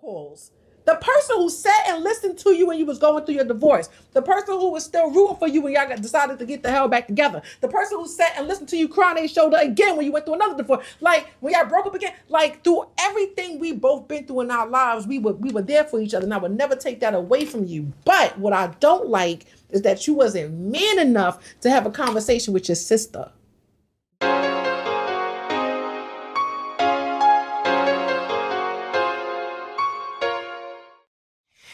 calls. The person who sat and listened to you when you was going through your divorce. The person who was still rooting for you when y'all decided to get the hell back together. The person who sat and listened to you cry on their shoulder again when you went through another divorce. Like, when y'all broke up again. Like, through everything we both been through in our lives, we were there for each other. And I would never take that away from you. But what I don't like is that you wasn't man enough to have a conversation with your sister.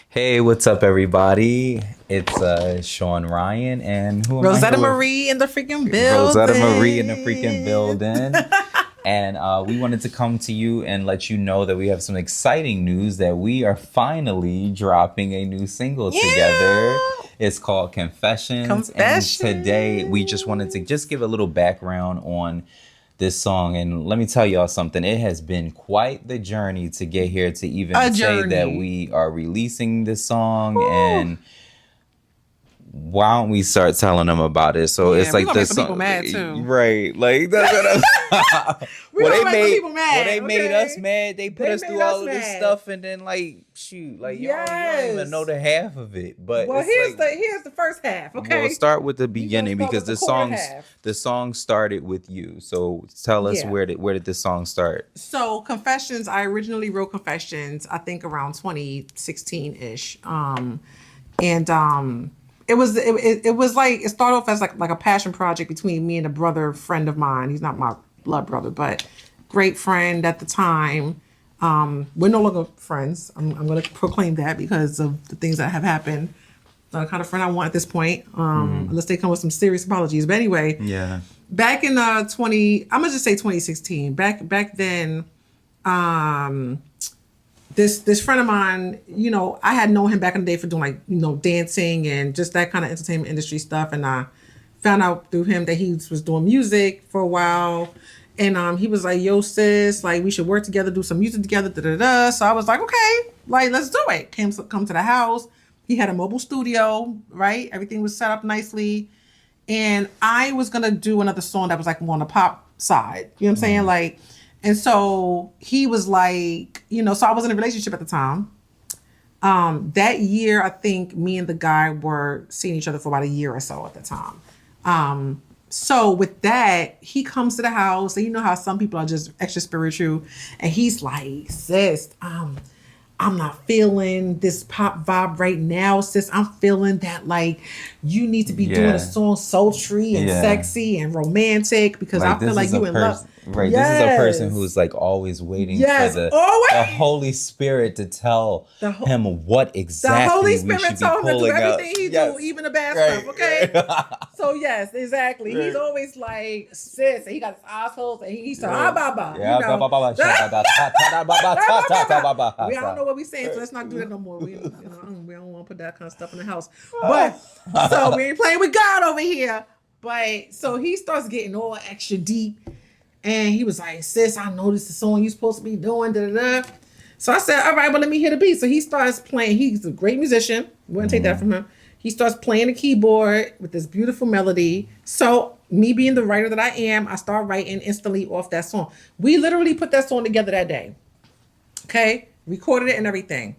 Hey, what's up, everybody? It's Sean Ryan and who am Rosetta I here with? Marie in the freaking building. Rosetta Marie in the freaking building. And we wanted to come to you and let you know that we have some exciting news that we are finally dropping a new single together. It's called Confessions. And today we just wanted to just give a little background on this song, and let me tell y'all something. It has been quite the journey to get here to even say that we are releasing this song. Ooh. And why don't we start telling them about it? So it's like this song, people mad too. Right? Like that's what I'm. They made us mad. They put us through all of this stuff, and then like shoot, like y'all don't even know the half of it. But well, here's the first half. Okay, we'll start with the beginning because the song started with you. So tell us where did this song start? So Confessions, I originally wrote Confessions, I think around 2016 ish, It was like, it started off as like a passion project between me and a friend of mine. He's not my blood brother, but great friend at the time. We're no longer friends. I'm going to proclaim that because of the things that have happened. Not the kind of friend I want at this point, unless they come with some serious apologies. But anyway, back in I'm gonna just say 2016. Back then, this friend of mine, you know, I had known him back in the day for doing like, you know, dancing and just that kind of entertainment industry stuff. And I found out through him that he was doing music for a while. And he was like, yo, sis, like we should work together, do some music together, da-da-da. So I was like, okay, like let's do it. Come to the house. He had a mobile studio, right? Everything was set up nicely. And I was going to do another song that was like more on the pop side. You know what I'm saying? Like, and so he was like, you know, so I was in a relationship at the time. That year, I think me and the guy were seeing each other for about a year or so at the time. So with that, he comes to the house, and you know how some people are just extra spiritual, and he's like, sis, I'm not feeling this pop vibe right now, sis. I'm feeling that like you need to be doing a song sultry and sexy and romantic because like, I feel like you in love. Right. Yes. This is a person who's like always waiting for the Holy Spirit to tell him what exactly the Holy Spirit told him to do everything he do, even the bad stuff. Okay. So yes, exactly. He's always like, sis, and he got his assholes, and he said, we don't know what we saying, so let's not do that no more. We don't want to put that kind of stuff in the house. But so we ain't playing with God over here. But so he starts getting all extra deep. And he was like, sis, I know this is the song you're supposed to be doing, da-da-da. So I said, all right, well, let me hear the beat. So he starts playing. He's a great musician. We wouldn't take that from him. He starts playing the keyboard with this beautiful melody. So me being the writer that I am, I start writing instantly off that song. We literally put that song together that day. Okay? Recorded it and everything.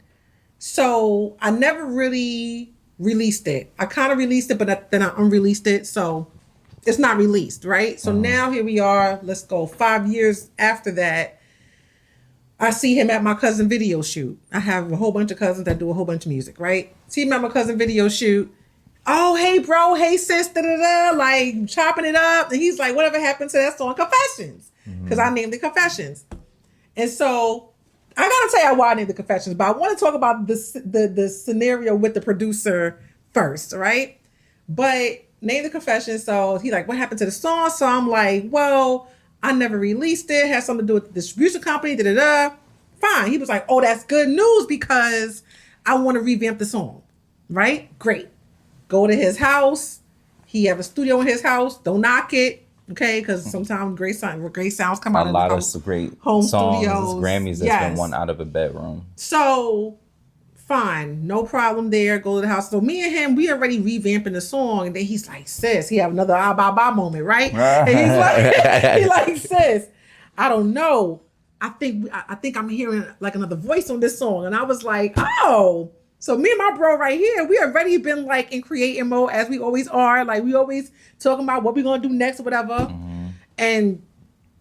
So I never really released it. I kind of released it, but then I unreleased it. So it's not released, right? So now here we are. Let's go 5 years after that. I see him at my cousin video shoot. I have a whole bunch of cousins that do a whole bunch of music, right? See him at my cousin video shoot. Oh, hey, bro. Hey, sis. Da-da-da. Like chopping it up. And he's like, whatever happened to that song Confessions? Because I named it Confessions. And so I got to tell you why I named it Confessions. But I want to talk about the scenario with the producer first, right? But name the Confession. So he's like, what happened to the song? So I'm like, well, I never released it. It has something to do with the distribution company. Da-da-da. Fine. He was like, oh, that's good news because I want to revamp the song. Right? Great. Go to his house. He have a studio in his house. Don't knock it. Okay? Because sometimes great sounds come out of a lot of great home songs, studios. Grammys that's been won out of a bedroom. So fine, no problem there. Go to the house. So me and him, we already revamping the song, and then he's like, "Sis," he have another ba moment, right? And he's like, sis, I don't know. I think I'm hearing like another voice on this song. And I was like, oh, so me and my bro right here, we already been like in creating mode as we always are. Like we always talking about what we gonna do next or whatever. Mm-hmm. And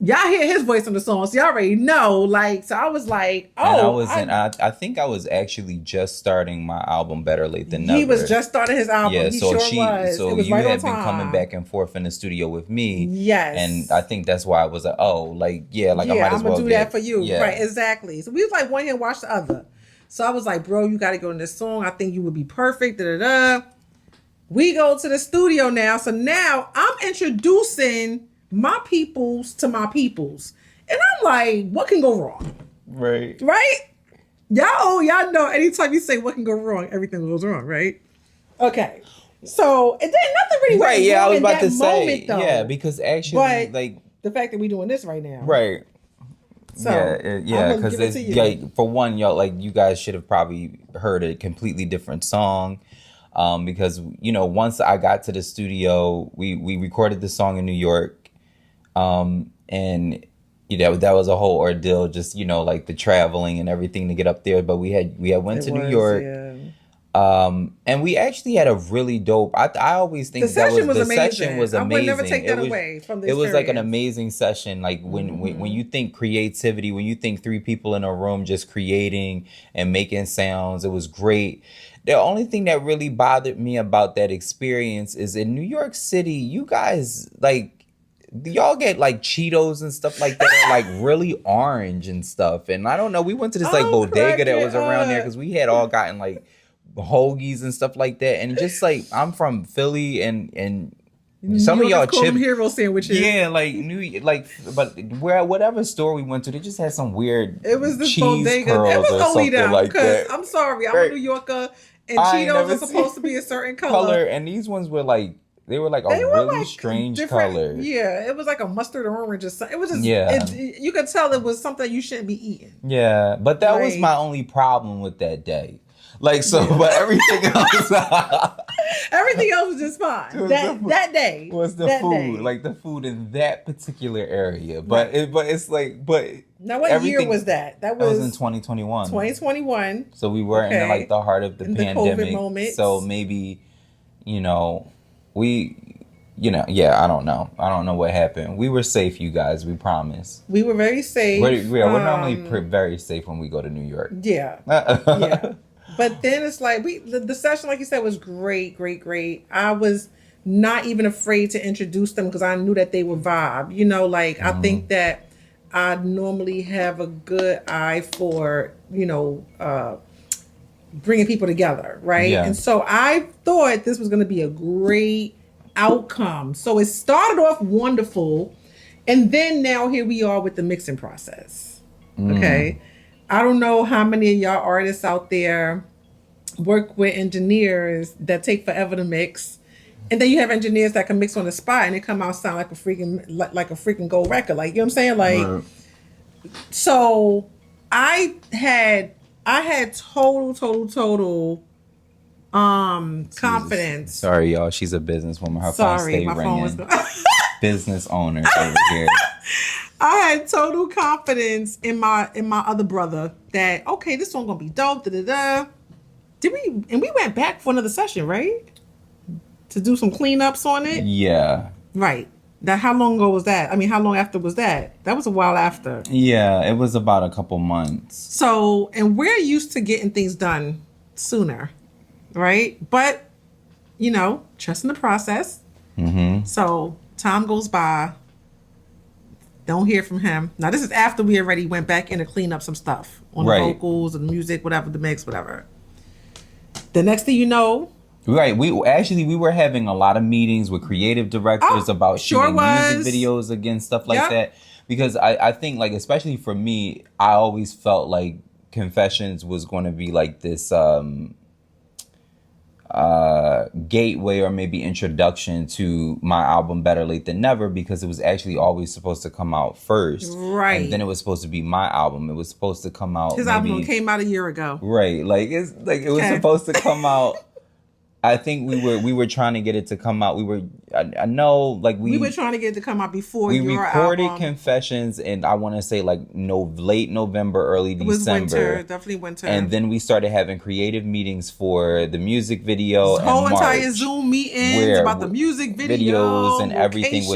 y'all hear his voice on the song, so y'all already know. Like, so I was like, oh. And I think I was actually just starting my album Better Late Than Never. He was just starting his album. Yeah, he sure was. So it was you right had on been coming time. back and forth in the studio with me. Yes. And I think that's why I was like, oh, like, yeah, like I might as well I'm gonna do that for you. Yeah. Right, exactly. So we was like one hand wash the other. So I was like, bro, you gotta go in this song. I think you would be perfect. Da da da. We go to the studio now. So now I'm introducing my peoples to my peoples. And I'm like, what can go wrong? Right. Right? Y'all know anytime you say what can go wrong, everything goes wrong, right? Okay. So, and then nothing really went Right, yeah, wrong I was in about that to say. moment, though. Yeah, because actually, But like, the fact that we're doing this right now. right. So, yeah, because it's like, for one, y'all, like, you guys should have probably heard a completely different song. Because, you know, once I got to the studio, we recorded the song in New York. And you know, that was a whole ordeal, just, you know, like the traveling and everything to get up there. But we had went to New York. Yeah. And we actually had a really dope. I always think the session was amazing. I would never take that away from the experience. It was like an amazing session. Like when you think creativity, when you think three people in a room just creating and making sounds, it was great. The only thing that really bothered me about that experience is in New York City, you guys, like, y'all get like Cheetos and stuff like that, are like really orange and stuff. And I don't know, we went to this like bodega that was around there because we had all gotten like hoagies and stuff like that. And just like, I'm from Philly and some of y'all chip hero sandwiches. Yeah, like but whatever store we went to, they just had some weird. It was this cheese bodega. Curls it was or only them like because that. I'm sorry, I'm a New Yorker, and Cheetos are supposed to be a certain color. And these ones were like. They were like really strange color. Yeah, it was like a mustard orange or something. It was just, yeah. You could tell it was something you shouldn't be eating. Yeah, but that was my only problem with that day. Like, so, but everything else. Everything else was just fine. That day. Was the food. Day. Like the food in that particular area. But it's like, now what year was that? That was in 2021. 2021. So we were in like the heart of the pandemic. The COVID moment. So maybe, you know, I don't know. I don't know what happened. We were safe, you guys. We promise. We were very safe. We're normally very safe when we go to New York. Yeah. Yeah. But then it's like the session, like you said, was great. I was not even afraid to introduce them because I knew that they would vibe. You know, like I think that I normally have a good eye for, you know, bringing people together, right? Yeah. And so I thought this was going to be a great outcome. So it started off wonderful, and then now here we are with the mixing process. Okay, I don't know how many of y'all artists out there work with engineers that take forever to mix, and then you have engineers that can mix on the spot and it come out sound like a freaking gold record. Like, you know what I'm saying? Like, so I had total confidence. Sorry, y'all. She's a businesswoman. Her phone stayed ringing. Business owners over here. I had total confidence in my other brother that, okay, this song gonna be dope. Da da da. We went back for another session, right? To do some cleanups on it. Yeah. Right. How long ago was that? I mean, how long after was that? That was a while after. Yeah, it was about a couple months. So, and we're used to getting things done sooner, right? But, you know, trust in the process. Mm-hmm. So, time goes by. Don't hear from him. Now, this is after we already went back in to clean up some stuff on the vocals and music, whatever, the mix, whatever. The next thing you know, right. We were having a lot of meetings with creative directors about shooting music videos again, stuff like that. Because I think, like, especially for me, I always felt like Confessions was going to be like this gateway or maybe introduction to my album Better Late Than Never, because it was actually always supposed to come out first. Right. And then it was supposed to be my album. It was supposed to come out. His album came out a year ago. Right. Like, it was supposed to come out. I think we were trying to get it to come out. I know like we were trying to get it to come out before we your recorded album. Confessions, and I want to say like late November, early December. It was winter, definitely winter. And then we started having creative meetings for the music video. Whole entire Zoom meetings about the music videos and everything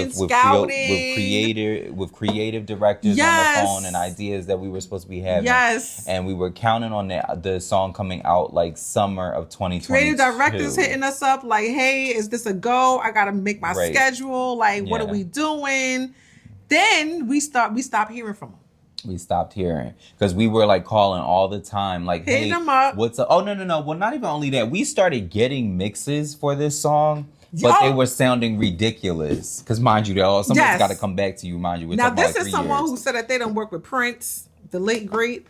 with creative directors on the phone and ideas that we were supposed to be having. Yes. And we were counting on the song coming out like summer of 2022. Creative directors hitting us up like, hey, is this a go? I gotta make my schedule. Like, what are we doing? Then we stopped hearing from them. We stopped hearing because we were like calling all the time, like, hitting hey, them up. What's up? Oh, no. Well, not even only that. We started getting mixes for this song, but they were sounding ridiculous. Because mind you, somebody's got to come back to you. Mind you, we're now talking this about is 3 someone years. who said that they don't work with Prince, the late great.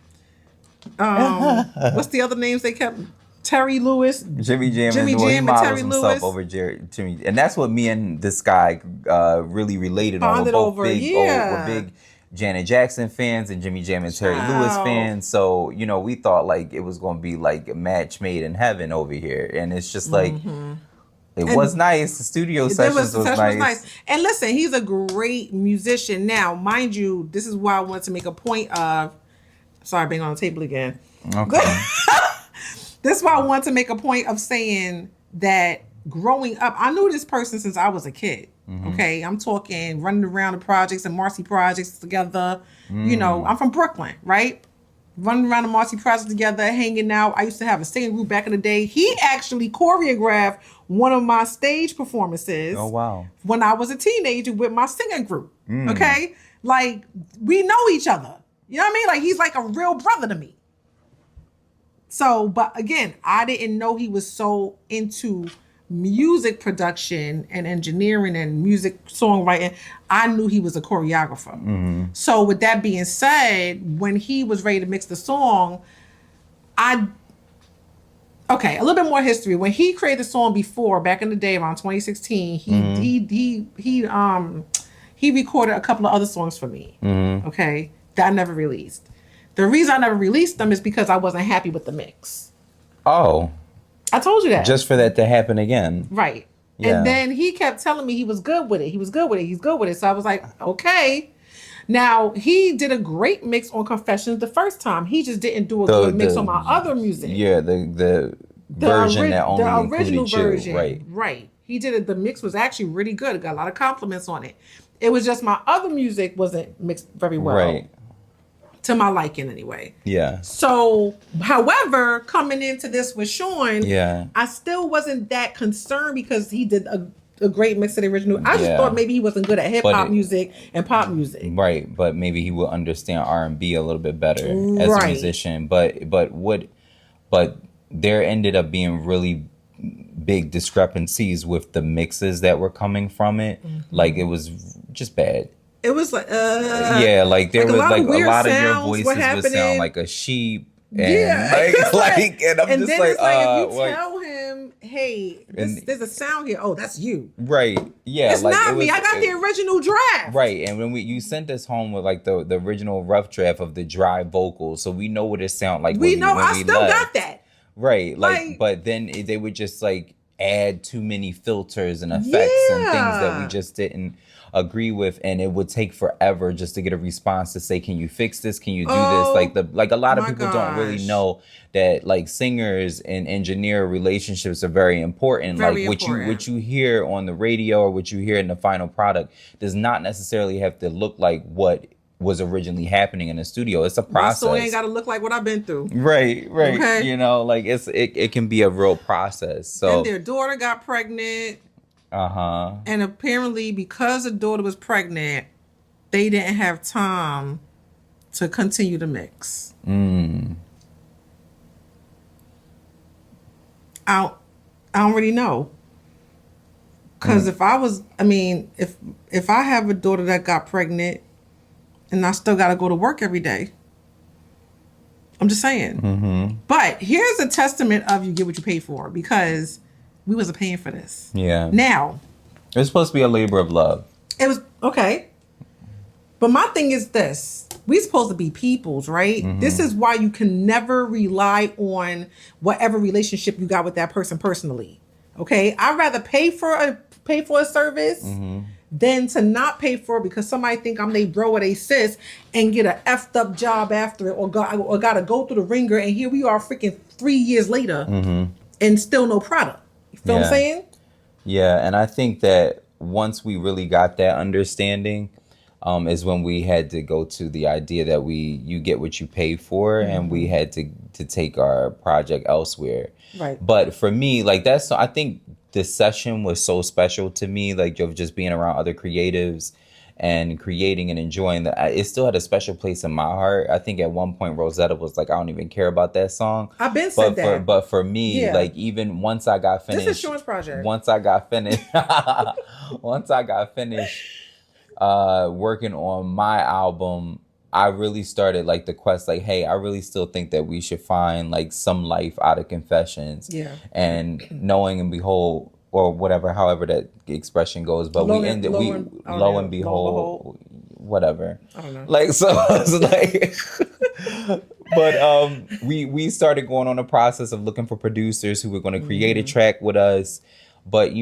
What's the other names they kept? Terry Lewis, Jimmy Jam, and Terry Lewis over Jimmy, and that's what me and this guy really related on. We're both we're big Janet Jackson fans and Jimmy Jam and Terry Lewis fans. So we thought like it was going to be like a match made in heaven over here, and it's just like it was nice. The studio sessions was nice. And listen, he's a great musician. Now, mind you, this is why I want to make a point of. Sorry, being on the table again. Okay. This is why I want to make a point of saying that growing up, I knew this person since I was a kid. Okay, I'm talking running around the projects and Marcy projects together. I'm from Brooklyn, right? Running around the Marcy projects together, hanging out. I used to have a singing group back in the day. He actually choreographed one of my stage performances. Oh, wow. When I was a teenager with my singing group. Okay, like we know each other. You know what I mean? Like he's like a real brother to me. So, but again, I didn't know he was so into music production and engineering and music songwriting. I knew he was a choreographer. So with that being said, when he was ready to mix the song, a little bit more history. When he created the song before, back in the day, around 2016, he recorded a couple of other songs for me. Okay, that I never released. The reason I never released them is because I wasn't happy with the mix. Oh. I told you that. Just for that to happen again. Right. Yeah. And then he kept telling me he was good with it. He's good with it. So I was like, okay. Now, he did a great mix on Confessions the first time. He just didn't do a good mix on my other music. Yeah, the version that only the original included version. You. Right. He did it. The mix was actually really good. It got a lot of compliments on it. It was just my other music wasn't mixed very well. Right. To my liking anyway. Yeah. So, however, coming into this with Sean, I still wasn't that concerned because he did a great mix of the original. I just thought maybe he wasn't good at hip hop music and pop music. Right, but maybe he will understand R&B a little bit better as a musician. But there ended up being really big discrepancies with the mixes that were coming from it. Like it was just bad. It was like like there was like a lot of your voices would sound like a sheep. And and I'm and just then like, it's like if you tell him, hey, there's a sound here. Oh, that's you. Right. Yeah. It's not me. I got the original draft. Right. And when you sent us home with like the original rough draft of the dry vocals, so we know what it sound like. We know. I still got that. Right. Like, but then they would just like add too many filters and effects and things that we just didn't agree with, and it would take forever just to get a response to say, can you fix this, can you do this, like a lot of people don't really know that like singers and engineer relationships are very important. What you hear on the radio or what you hear in the final product does not necessarily have to look like what was originally happening in the studio. It's a process. So it ain't got to look like what I've been through. Right. Okay. Like it can be a real process. So and their daughter got pregnant. And apparently because the daughter was pregnant, they didn't have time to continue the mix. I don't really know. Because if I have a daughter that got pregnant and I still got to go to work every day, I'm just saying. But here's a testament of you get what you pay for, because we wasn't paying for this. Yeah. Now, it was supposed to be a labor of love. It was okay. But my thing is this. We supposed to be peoples, right? This is why you can never rely on whatever relationship you got with that person personally. Okay? I'd rather pay for pay for a service than to not pay for it because somebody think I'm they bro or they sis and get a effed up job after it or gotta go through the ringer and here we are freaking 3 years later and still no product. You feel what I'm saying? Yeah, and I think that once we really got that understanding, is when we had to go to the idea that you get what you pay for, and we had to take our project elsewhere. Right. But for me, like I think this session was so special to me, like of just being around other creatives and creating and enjoying that. It still had a special place in my heart. I think at one point Rosetta was like, I don't even care about that song. I've been said that. But for me, like even once I got finished, this is Sean's project. Once I got finished, working on my album, I really started like the quest, like, hey, I really still think that we should find like some life out of Confessions. Yeah. And knowing and behold, or whatever, however that expression goes, but lo and behold, whatever. I don't know. Like, so it's like, but we started going on a process of looking for producers who were going to create a track with us. But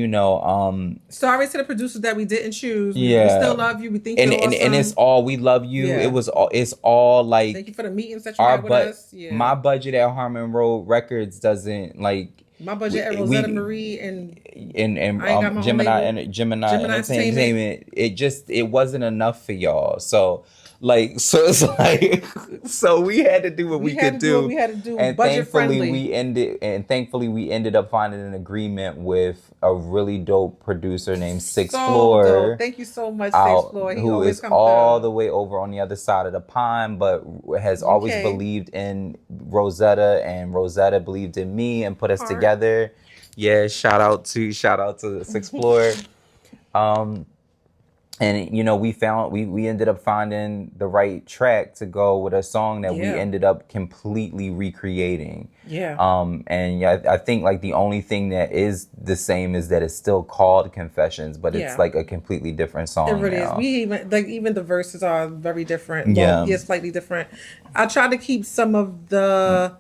sorry to the producers that we didn't choose. We still love you. We think you're awesome. And it's all, we love you. Yeah. It's all like, thank you for the meetings that you had with us. Yeah. My budget at Harmon Road Records doesn't like. My budget at Rosetta Marie and Gemini Entertainment. It wasn't enough for y'all. So it's like, so we had to do what we could do. We had to do. And budget friendly. Thankfully we ended up finding an agreement with a really dope producer named Six Floor. Dope. Thank you so much, Six Floor. Who is all the way over on the other side of the pond, but has always believed in Rosetta, and Rosetta believed in me and put us together. Yeah, shout out to Six Floor. And we ended up finding the right track to go with a song that we ended up completely recreating. Yeah. I think like the only thing that is the same is that it's still called Confessions, but it's like a completely different song. It really is. We even the verses are very different. Well, slightly different. I tried to keep some of the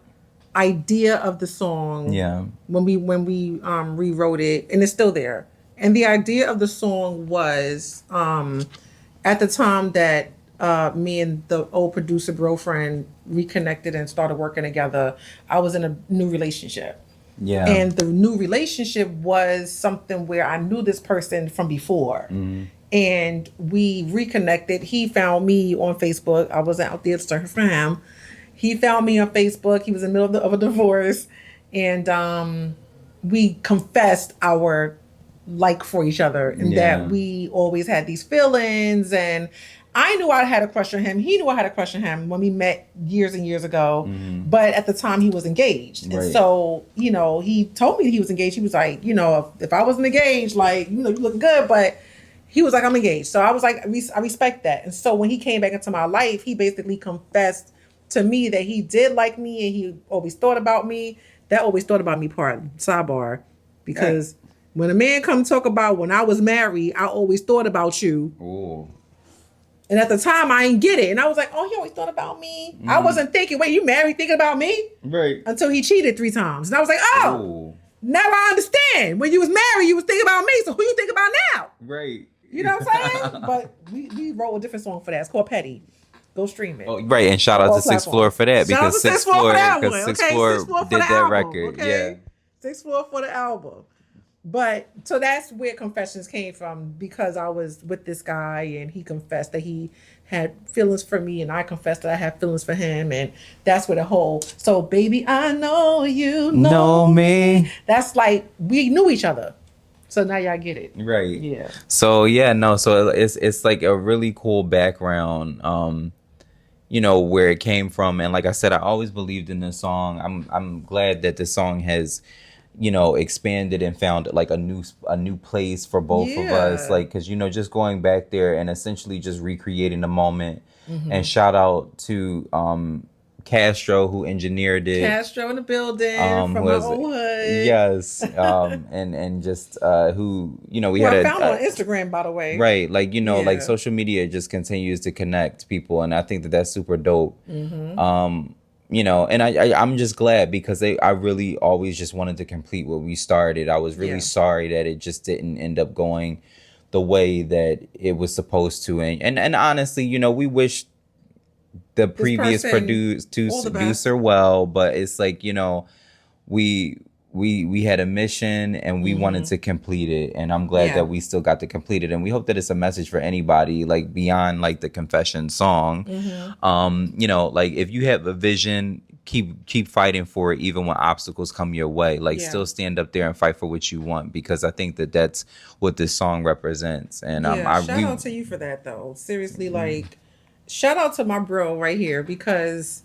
idea of the song. Yeah. When we rewrote it, and it's still there. And the idea of the song was, at the time that me and the old producer girlfriend reconnected and started working together, I was in a new relationship. Yeah. And the new relationship was something where I knew this person from before. Mm-hmm. And we reconnected. He found me on Facebook. I wasn't out there searching for him. He found me on Facebook. He was in the middle of a divorce. And we confessed our like for each other and that we always had these feelings, and I knew I had a crush on him. He knew I had a crush on him when we met years and years ago. Mm-hmm. But at the time he was engaged. Right. And so, he told me he was engaged. He was like, if I wasn't engaged, like, you looking good, but he was like, I'm engaged. So I was like, I respect that. And so when he came back into my life, he basically confessed to me that he did like me and he always thought about me. That always thought about me part, sidebar, because when a man come talk about when I was married, I always thought about you. Ooh. And at the time, I didn't get it. And I was like, oh, he always thought about me. Mm. I wasn't thinking, wait, you married thinking about me? Right. Until he cheated 3 times. And I was like, oh, now I understand. When you was married, you was thinking about me. So who you think about now? Right. You know what I'm saying? But we wrote a different song for that. It's called Petty. Go stream it. Oh, right. And shout out to Six Floor for that. Because Six Floor did that record. Okay? Yeah. 6 Floor for the album. But so that's where Confessions came from, because I was with this guy and he confessed that he had feelings for me and I confessed that I had feelings for him, and that's where the whole so baby I know you know me. That's like we knew each other. So now y'all get it. Right. Yeah. So so it's like a really cool background where it came from, and like I said, I always believed in this song. I'm glad that the song has expanded and found like a new place for both of us, like, because just going back there and essentially just recreating the moment. Mm-hmm. And shout out to Castro, who engineered it. Castro in the building from my old hood. Yes. And just who we had I found on Instagram, by the way. Right, like like social media just continues to connect people, and I think that that's super dope. Mm-hmm. and I'm just glad because I really always just wanted to complete what we started. I was really sorry that it just didn't end up going the way that it was supposed to. And honestly, we wish the previous producer well, but it's like, we had a mission and we wanted to complete it, and I'm glad that we still got to complete it, and we hope that it's a message for anybody, like beyond like the confession song. Like if you have a vision, keep fighting for it, even when obstacles come your way. Like still stand up there and fight for what you want, because I think that that's what this song represents. And shout out to you for that though. Seriously, like shout out to my bro right here, because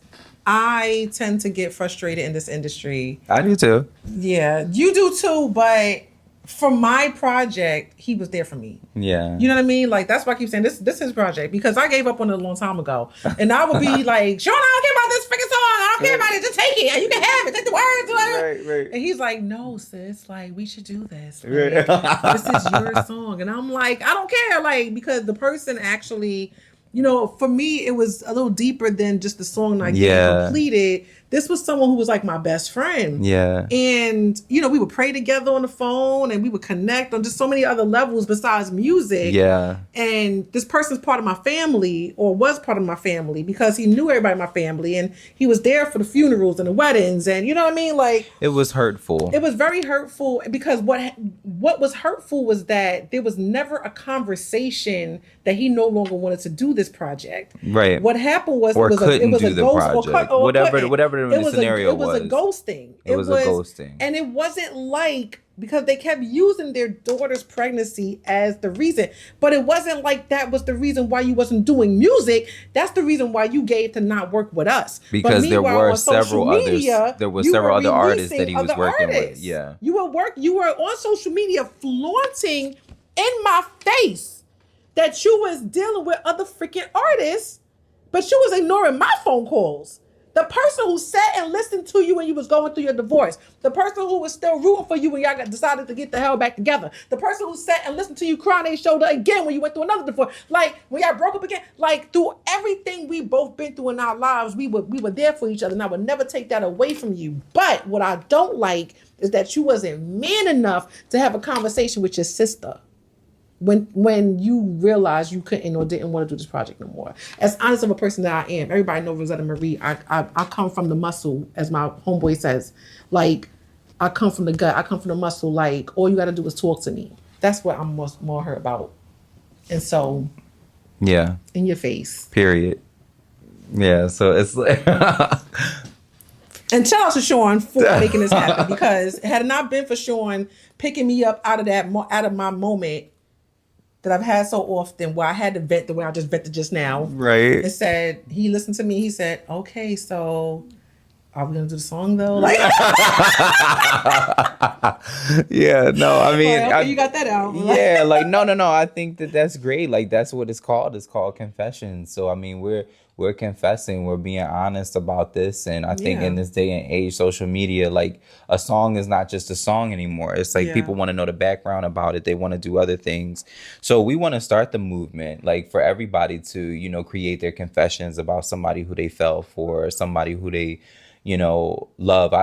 I tend to get frustrated in this industry. I do too. Yeah, you do too. But for my project, he was there for me. Yeah. You know what I mean? Like, that's why I keep saying this is his project, because I gave up on it a long time ago. And I would be like, Sean, I don't care about this freaking song. I don't care about it. Just take it. You can have it. Take the words. Right. And he's like, no, sis. Like, we should do this. Like, this is your song. And I'm like, I don't care. Like, because the person actually... for me, it was a little deeper than just the song that I completed. This was someone who was like my best friend. Yeah. And, we would pray together on the phone, and we would connect on just so many other levels besides music. Yeah. And this person's part of my family, or was part of my family, because he knew everybody in my family, and he was there for the funerals and the weddings, and you know what I mean? Like, it was hurtful. It was very hurtful, because what was hurtful was that there was never a conversation that he no longer wanted to do this project. Right. What happened was it was a ghost, whatever the scenario was. It was a ghosting. It was a ghosting. And it wasn't like, because they kept using their daughter's pregnancy as the reason, but it wasn't like that was the reason why you wasn't doing music. That's the reason why you gave to not work with us. Because there were several other artists that he was working with. Yeah. You were on social media flaunting in my face that you was dealing with other freaking artists, but you was ignoring my phone calls. The person who sat and listened to you when you was going through your divorce. The person who was still rooting for you when y'all decided to get the hell back together. The person who sat and listened to you cry on their shoulder again when you went through another divorce. Like, when y'all broke up again. Like, through everything we both been through in our lives, we were there for each other, and I would never take that away from you. But what I don't like is that you wasn't man enough to have a conversation with your sister when you realized you couldn't or didn't want to do this project no more. As honest of a person that I am, everybody knows Rosetta Marie. I come from the muscle, as my homeboy says. Like, I come from the gut. I come from the muscle. Like, all you got to do is talk to me. That's what I'm more hurt about. And so, yeah, in your face. Period. Yeah. So it's like. And shout out to Sean for making this happen, because had it not been for Sean picking me up out of my moment that I've had so often, where I had to vent the way I just vented just now. Right. It said, he listened to me. He said, okay, so are we going to do the song though? Like, yeah, no, I mean. Like, okay, you got that out. Yeah, like, no. I think that's great. Like, that's what it's called. It's called confession. So, I mean, we're confessing, we're being honest about this. And I think in this day and age, social media, like, a song is not just a song anymore. It's like people want to know the background about it. They want to do other ththings. So we want to start the movement, like, for everybody to, create their confessions about somebody who they fell for, or somebody who they, love,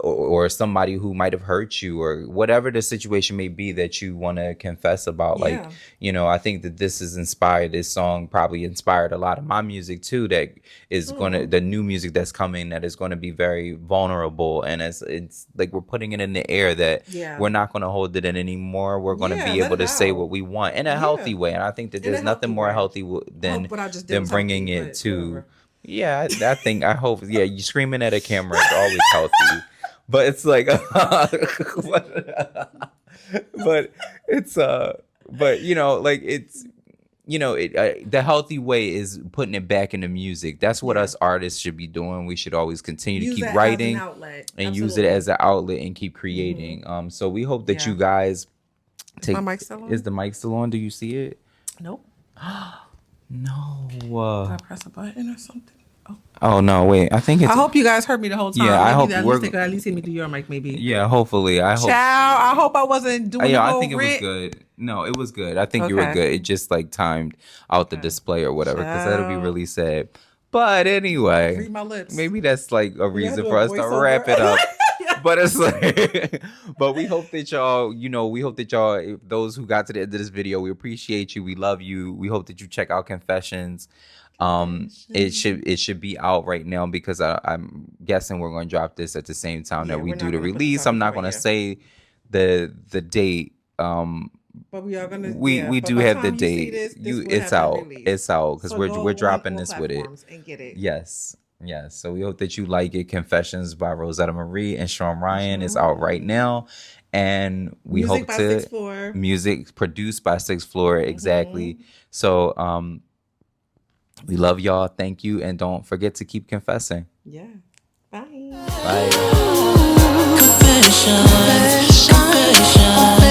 or somebody who might have hurt you, or whatever the situation may be that you want to confess about. Like, I think that this song probably inspired a lot of my music too, that is the new music that's coming, that is going to be very vulnerable. And it's like, we're putting it in the air that we're not going to hold it in anymore. We're going to be able to say what we want in a healthy way. And I think that there's nothing more healthy than bringing it to... Yeah, I hope. Yeah, you screaming at a camera is always healthy, but it's like, but it's like it's, the healthy way is putting it back into music. That's what us artists should be doing. We should always continue to keep writing and use it as an outlet and keep creating. So we hope that you guys take. Is my mic still on? Is the mic still on? Do you see it? Nope. No. Did I press a button or something? Oh no! Wait, I think it's. I hope you guys heard me the whole time. Yeah, I hope we're at least hear me do your mic, maybe. Yeah, hopefully. I hope. Ciao. I hope I wasn't doing. Yeah, I think it was good. No, it was good. I think you were good. It just like timed out the display or whatever, because that'll be really sad. But anyway, Read my lips. maybe that's like a We gotta reason do for a us to voiceover. wrap it up. But it's like, but we hope that y'all, we hope that y'all, those who got to the end of this video, we appreciate you. We love you. We hope that you check out Confessions. It should be out right now because I'm guessing we're going to drop this at the same time that we do the release. I'm not going to say the date. But we are gonna. We do have the date. It's out. It's out because we're dropping this with it. And get it. Yes. Yes. So we hope that you like it. Confessions by Rosetta Marie and Sean Ryan is out right now. And we hope to music produced by Sixth Floor. Exactly. So we love y'all. Thank you. And don't forget to keep confessing. Yeah. Bye. Bye. Confessions.